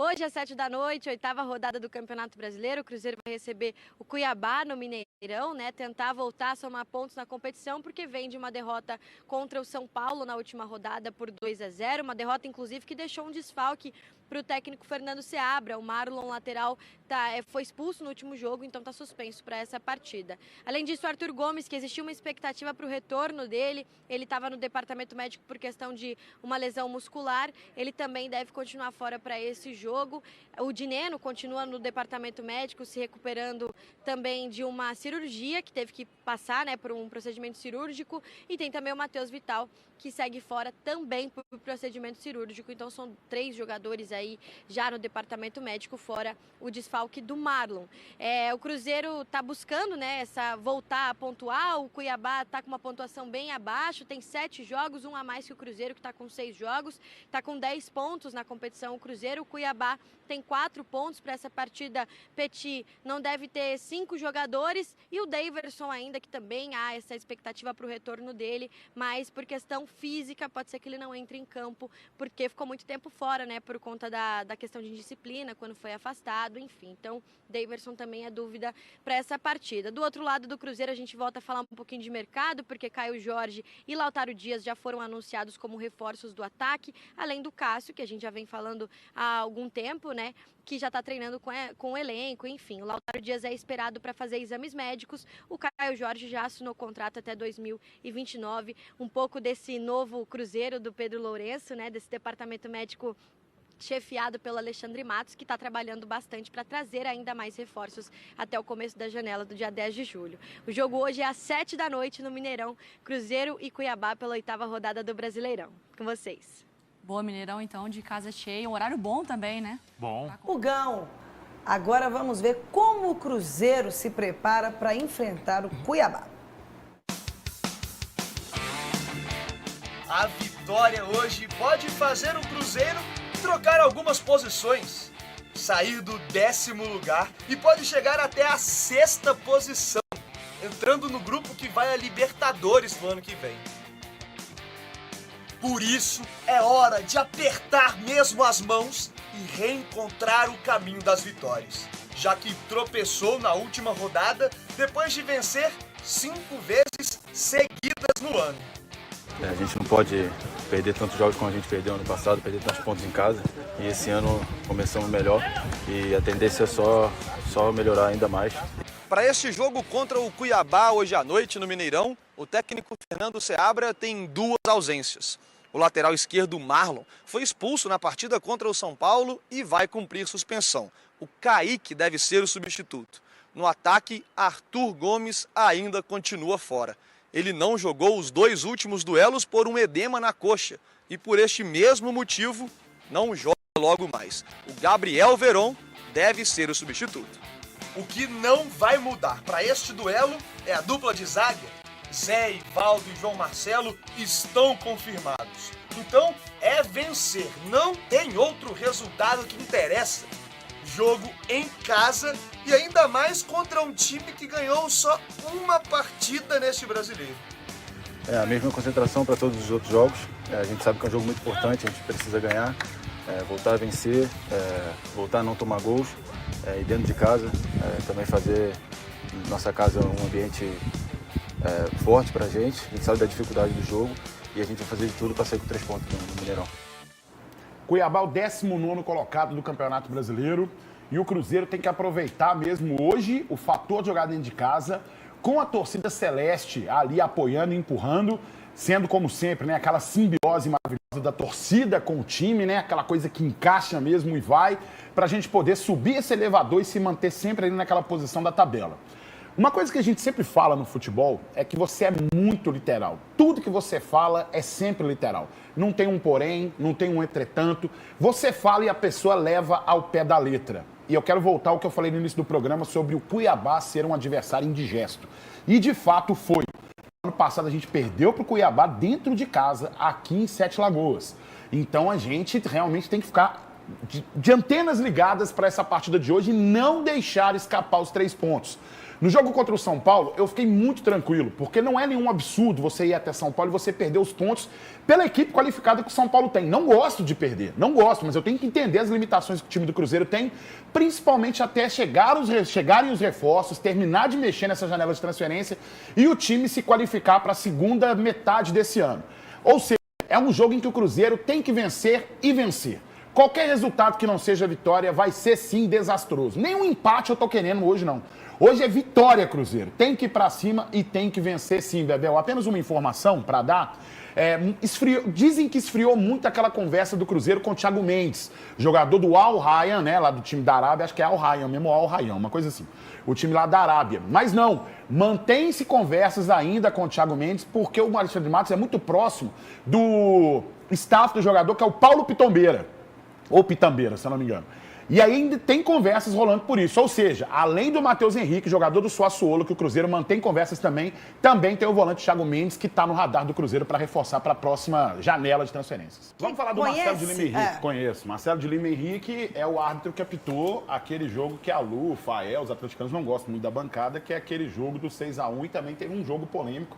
Hoje, às 7 da noite, 8ª rodada do Campeonato Brasileiro. O Cruzeiro vai receber o Cuiabá no Mineirão, né? Tentar voltar a somar pontos na competição, porque vem de uma derrota contra o São Paulo na última rodada por 2-0. Uma derrota, inclusive, que deixou um desfalque para o técnico Fernando Seabra. O Marlon, lateral, foi expulso no último jogo, então está suspenso para essa partida. Além disso, o Arthur Gomes, que existia uma expectativa para o retorno dele, ele estava no departamento médico por questão de uma lesão muscular, ele também deve continuar fora para esse jogo. O Dineno continua no departamento médico, se recuperando também de uma cirurgia que teve que passar, né, por um procedimento cirúrgico, e tem também o Matheus Vital, que segue fora também por procedimento cirúrgico. Então são 3 jogadores aí já no departamento médico, fora o desfalque do Marlon. O Cruzeiro está buscando, né, voltar a pontuar. O Cuiabá está com uma pontuação bem abaixo, tem 7 jogos, um a mais que o Cruzeiro, que está com 6 jogos, está com 10 pontos na competição. O Cruzeiro, o Cuiabá tem 4 pontos para essa partida. Petit não deve ter 5 jogadores, e o Daverson ainda, que também há essa expectativa para o retorno dele, mas por questão física pode ser que ele não entre em campo, porque ficou muito tempo fora, né, por conta da questão de indisciplina, quando foi afastado, enfim. Então, Daverson também é dúvida para essa partida. Do outro lado do Cruzeiro, a gente volta a falar um pouquinho de mercado, porque Caio Jorge e Lautaro Dias já foram anunciados como reforços do ataque, além do Cássio, que a gente já vem falando há algum tempo, né, que já está treinando com o elenco, enfim. O Lautaro Dias é esperado para fazer exames médicos. O Caio Jorge já assinou contrato até 2029. Um pouco desse novo Cruzeiro do Pedro Lourenço, né, desse departamento médico chefiado pelo Alexandre Matos, que está trabalhando bastante para trazer ainda mais reforços até o começo da janela do dia 10 de julho. O jogo hoje é às 7 da noite no Mineirão, Cruzeiro e Cuiabá pela 8ª rodada do Brasileirão. Com vocês. Boa, Mineirão, então, de casa cheia. Um horário bom também, né? Bom. Pugão, agora vamos ver como o Cruzeiro se prepara para enfrentar o Cuiabá. A vitória hoje pode fazer o Cruzeiro trocar algumas posições, sair do 10º lugar e pode chegar até a 6ª posição, entrando no grupo que vai a Libertadores no ano que vem. Por isso, é hora de apertar mesmo as mãos e reencontrar o caminho das vitórias, já que tropeçou na última rodada depois de vencer 5 vezes seguidas no ano. A gente não pode perder tantos jogos como a gente perdeu ano passado, perder tantos pontos em casa. E esse ano começamos melhor e a tendência é só melhorar ainda mais. Para este jogo contra o Cuiabá hoje à noite no Mineirão, o técnico Fernando Seabra tem 2 ausências. O lateral esquerdo Marlon foi expulso na partida contra o São Paulo e vai cumprir suspensão. O Kaique deve ser o substituto. No ataque, Arthur Gomes ainda continua fora. Ele não jogou os 2 últimos duelos por um edema na coxa e por este mesmo motivo não joga logo mais. O Gabriel Veron deve ser o substituto. O que não vai mudar para este duelo é a dupla de zaga. Zé, Ivaldo e João Marcelo estão confirmados. Então é vencer, não tem outro resultado que interessa. Jogo em casa e ainda mais contra um time que ganhou só uma partida neste brasileiro. É a mesma concentração para todos os outros jogos. A gente sabe que é um jogo muito importante, a gente precisa ganhar, voltar a vencer, voltar a não tomar gols e dentro de casa também fazer nossa casa um ambiente forte para a gente sabe da dificuldade do jogo e a gente vai fazer de tudo para sair com 3 pontos no Mineirão. Cuiabá é o 19º colocado do Campeonato Brasileiro e o Cruzeiro tem que aproveitar mesmo hoje o fator de jogar dentro de casa, com a torcida celeste ali apoiando e empurrando, sendo como sempre, né, aquela simbiose maravilhosa da torcida com o time, né, aquela coisa que encaixa mesmo e vai, para a gente poder subir esse elevador e se manter sempre ali naquela posição da tabela. Uma coisa que a gente sempre fala no futebol é que você é muito literal. Tudo que você fala é sempre literal. Não tem um porém, não tem um entretanto. Você fala e a pessoa leva ao pé da letra. E eu quero voltar ao que eu falei no início do programa sobre o Cuiabá ser um adversário indigesto. E de fato foi. Ano passado a gente perdeu para o Cuiabá dentro de casa, aqui em Sete Lagoas. Então a gente realmente tem que ficar de antenas ligadas para essa partida de hoje e não deixar escapar os 3 pontos. No jogo contra o São Paulo, eu fiquei muito tranquilo, porque não é nenhum absurdo você ir até São Paulo e você perder os pontos pela equipe qualificada que o São Paulo tem. Não gosto de perder, não gosto, mas eu tenho que entender as limitações que o time do Cruzeiro tem, principalmente até chegarem os reforços, terminar de mexer nessa janela de transferência e o time se qualificar para a segunda metade desse ano. Ou seja, é um jogo em que o Cruzeiro tem que vencer e vencer. Qualquer resultado que não seja vitória vai ser, sim, desastroso. Nenhum empate eu tô querendo hoje, não. Hoje é vitória, Cruzeiro. Tem que ir pra cima e tem que vencer, sim, Bebel. Apenas uma informação para dar. Dizem que esfriou muito aquela conversa do Cruzeiro com o Thiago Mendes, jogador do Al Rayyan, né, lá do time da Arábia, acho que é Al Rayyan, mesmo Al Rayyan, uma coisa assim. O time lá da Arábia. Mas não, mantém-se conversas ainda com o Thiago Mendes, porque o Alexandre Matos é muito próximo do staff do jogador, que é o Paulo Pitombeira. Ou Pitambeira, se eu não me engano. E aí ainda tem conversas rolando por isso. Ou seja, além do Matheus Henrique, jogador do Sassuolo, que o Cruzeiro mantém conversas também tem o volante Thiago Mendes, que está no radar do Cruzeiro para reforçar para a próxima janela de transferências. Vamos falar do Marcelo de Lima Henrique. Conheço. Marcelo de Lima Henrique é o árbitro que apitou aquele jogo que a Lu, o Fael, os atleticanos não gostam muito da bancada, que é aquele jogo do 6-1, e também teve um jogo polêmico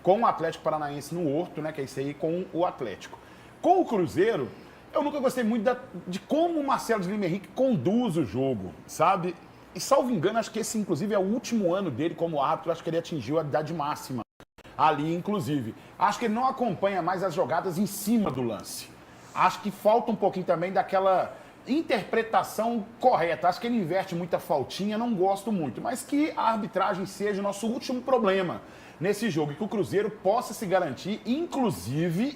com o Atlético Paranaense no Horto, né, que é isso aí, com o Atlético. Com o Cruzeiro, eu nunca gostei muito de como o Marcelo de Lima Henrique conduz o jogo, sabe? E, salvo engano, acho que esse, inclusive, é o último ano dele como árbitro. Acho que ele atingiu a idade máxima ali, inclusive. Acho que ele não acompanha mais as jogadas em cima do lance. Acho que falta um pouquinho também daquela interpretação correta. Acho que ele inverte muita faltinha, não gosto muito. Mas que a arbitragem seja o nosso último problema nesse jogo. E que o Cruzeiro possa se garantir, inclusive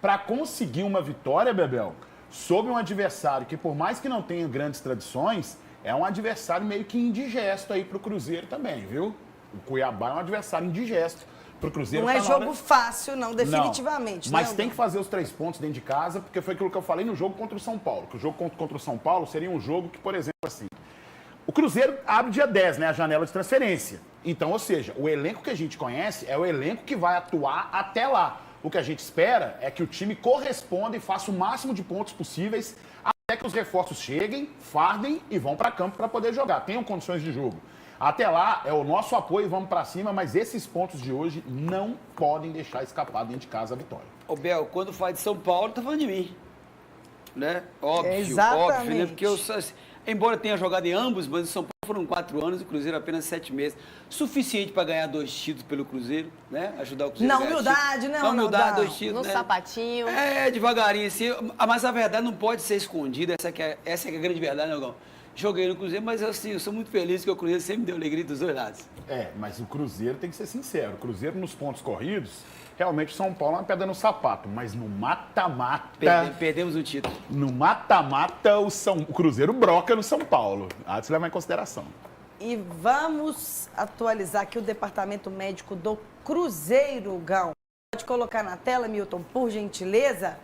para conseguir uma vitória, Bebel, sobre um adversário que, por mais que não tenha grandes tradições, é um adversário meio que indigesto aí pro Cruzeiro também, viu? O Cuiabá é um adversário indigesto pro Cruzeiro. Não é jogo fácil, não, definitivamente. Não, mas tem que fazer os 3 pontos dentro de casa, porque foi aquilo que eu falei no jogo contra o São Paulo. Que o jogo contra o São Paulo seria um jogo que, por exemplo, assim, o Cruzeiro abre dia 10, né, a janela de transferência. Então, ou seja, o elenco que a gente conhece é o elenco que vai atuar até lá. O que a gente espera é que o time corresponda e faça o máximo de pontos possíveis até que os reforços cheguem, fardem e vão para campo para poder jogar. Tenham condições de jogo. Até lá, é o nosso apoio, vamos para cima, mas esses pontos de hoje não podem deixar escapar dentro de casa a vitória. Ô, Bel, quando fala de São Paulo, tá falando de mim. Né? Óbvio, exatamente. Óbvio, né? Porque embora tenha jogado em ambos, mas o São Paulo foram 4 anos e o Cruzeiro apenas 7 meses. Suficiente para ganhar 2 títulos pelo Cruzeiro, né? Ajudar o Cruzeiro. Na humildade, né? Na humildade, 2 títulos. No né? sapatinho. Devagarinho, assim. Mas a verdade não pode ser escondida. Essa que é a grande verdade, né, Gão? Joguei no Cruzeiro, mas assim, eu sou muito feliz que o Cruzeiro sempre me deu alegria dos 2 lados. Mas o Cruzeiro tem que ser sincero. O Cruzeiro nos pontos corridos, realmente o São Paulo é uma pedra no sapato, mas no mata-mata... Perdemos o título. No mata-mata, o Cruzeiro broca no São Paulo. Há de se levar em consideração. E vamos atualizar aqui o departamento médico do Cruzeiro, Gão. Pode colocar na tela, Milton, por gentileza.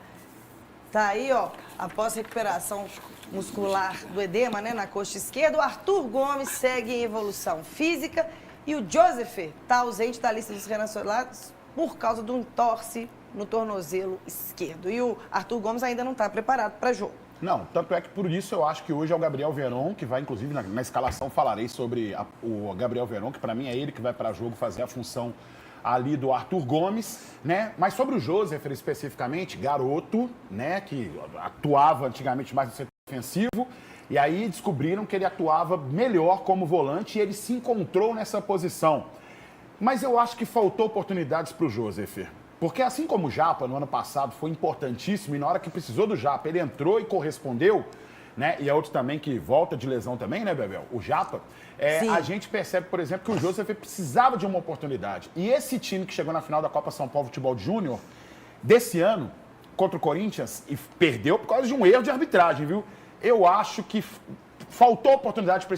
Tá aí, ó, após recuperação muscular do edema, né, na coxa esquerda, o Arthur Gomes segue em evolução física e o Joseph está ausente da lista dos relacionados por causa de um entorse no tornozelo esquerdo. E o Arthur Gomes ainda não está preparado para jogo. Não, tanto é que por isso eu acho que hoje é o Gabriel Veron, que vai, inclusive, na escalação falarei sobre o Gabriel Veron, que para mim é ele que vai para jogo fazer a função ali do Arthur Gomes, né? Mas sobre o Joseph especificamente, garoto, né, que atuava antigamente mais no setor ofensivo, e aí descobriram que ele atuava melhor como volante e ele se encontrou nessa posição. Mas eu acho que faltou oportunidades para o Joseph. Porque assim como o Japa, no ano passado, foi importantíssimo, e na hora que precisou do Japa, ele entrou e correspondeu, né? E é outro também que volta de lesão também, né, Bebel? O Japa. A gente percebe, por exemplo, que o Joseph precisava de uma oportunidade. E esse time que chegou na final da Copa São Paulo Futebol Júnior, desse ano, contra o Corinthians, e perdeu por causa de um erro de arbitragem, viu? Eu acho que faltou oportunidade para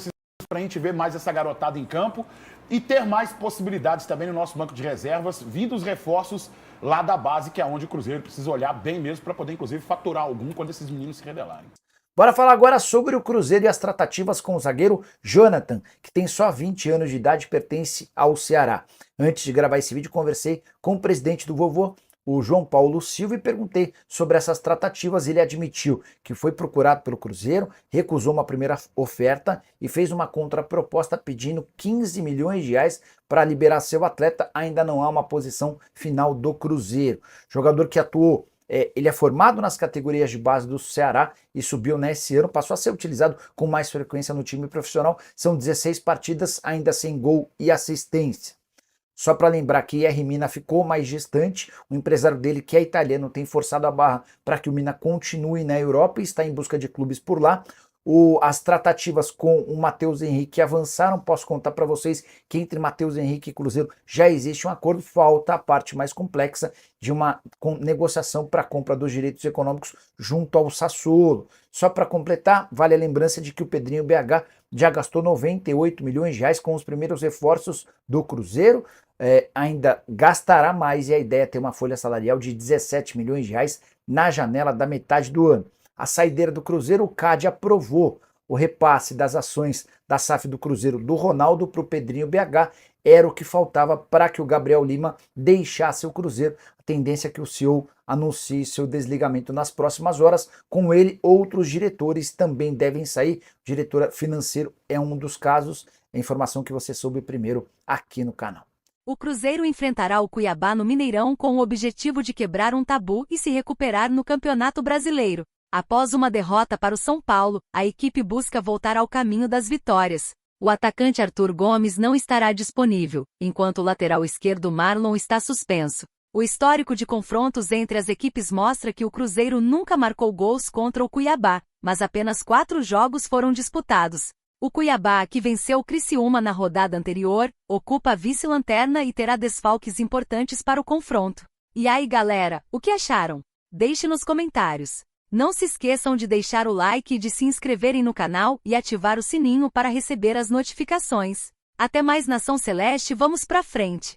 a gente ver mais essa garotada em campo e ter mais possibilidades também no nosso banco de reservas, vindo os reforços lá da base, que é onde o Cruzeiro precisa olhar bem mesmo para poder, inclusive, faturar algum quando esses meninos se revelarem. Bora falar agora sobre o Cruzeiro e as tratativas com o zagueiro Jonathan, que tem só 20 anos de idade e pertence ao Ceará. Antes de gravar esse vídeo, conversei com o presidente do Vovô, o João Paulo Silva e perguntei sobre essas tratativas. Ele admitiu que foi procurado pelo Cruzeiro, recusou uma primeira oferta e fez uma contraproposta pedindo 15 milhões de reais para liberar seu atleta. Ainda não há uma posição final do Cruzeiro. Jogador que atuou, ele é formado nas categorias de base do Ceará e subiu nesse ano, passou a ser utilizado com mais frequência no time profissional. São 16 partidas, ainda sem gol e assistência. Só para lembrar que R. Mina ficou mais distante, o empresário dele, que é italiano, tem forçado a barra para que o Mina continue na Europa e está em busca de clubes por lá. As tratativas com o Matheus Henrique avançaram. Posso contar para vocês que entre Matheus Henrique e Cruzeiro já existe um acordo, falta a parte mais complexa de uma negociação para a compra dos direitos econômicos junto ao Sassuolo. Só para completar, vale a lembrança de que o Pedrinho BH já gastou 98 milhões de reais com os primeiros reforços do Cruzeiro. Ainda gastará mais e a ideia é ter uma folha salarial de 17 milhões de reais na janela da metade do ano. A saideira do Cruzeiro, o CAD aprovou o repasse das ações da SAF do Cruzeiro do Ronaldo para o Pedrinho BH. Era o que faltava para que o Gabriel Lima deixasse o Cruzeiro. A tendência é que o CEO anuncie seu desligamento nas próximas horas. Com ele, outros diretores também devem sair. O diretor financeiro é um dos casos. É a informação que você soube primeiro aqui no canal. O Cruzeiro enfrentará o Cuiabá no Mineirão com o objetivo de quebrar um tabu e se recuperar no Campeonato Brasileiro. Após uma derrota para o São Paulo, a equipe busca voltar ao caminho das vitórias. O atacante Arthur Gomes não estará disponível, enquanto o lateral esquerdo Marlon está suspenso. O histórico de confrontos entre as equipes mostra que o Cruzeiro nunca marcou gols contra o Cuiabá, mas apenas 4 jogos foram disputados. O Cuiabá, que venceu o Criciúma na rodada anterior, ocupa a vice-lanterna e terá desfalques importantes para o confronto. E aí, galera, o que acharam? Deixe nos comentários. Não se esqueçam de deixar o like e de se inscreverem no canal e ativar o sininho para receber as notificações. Até mais, Nação Celeste, vamos pra frente!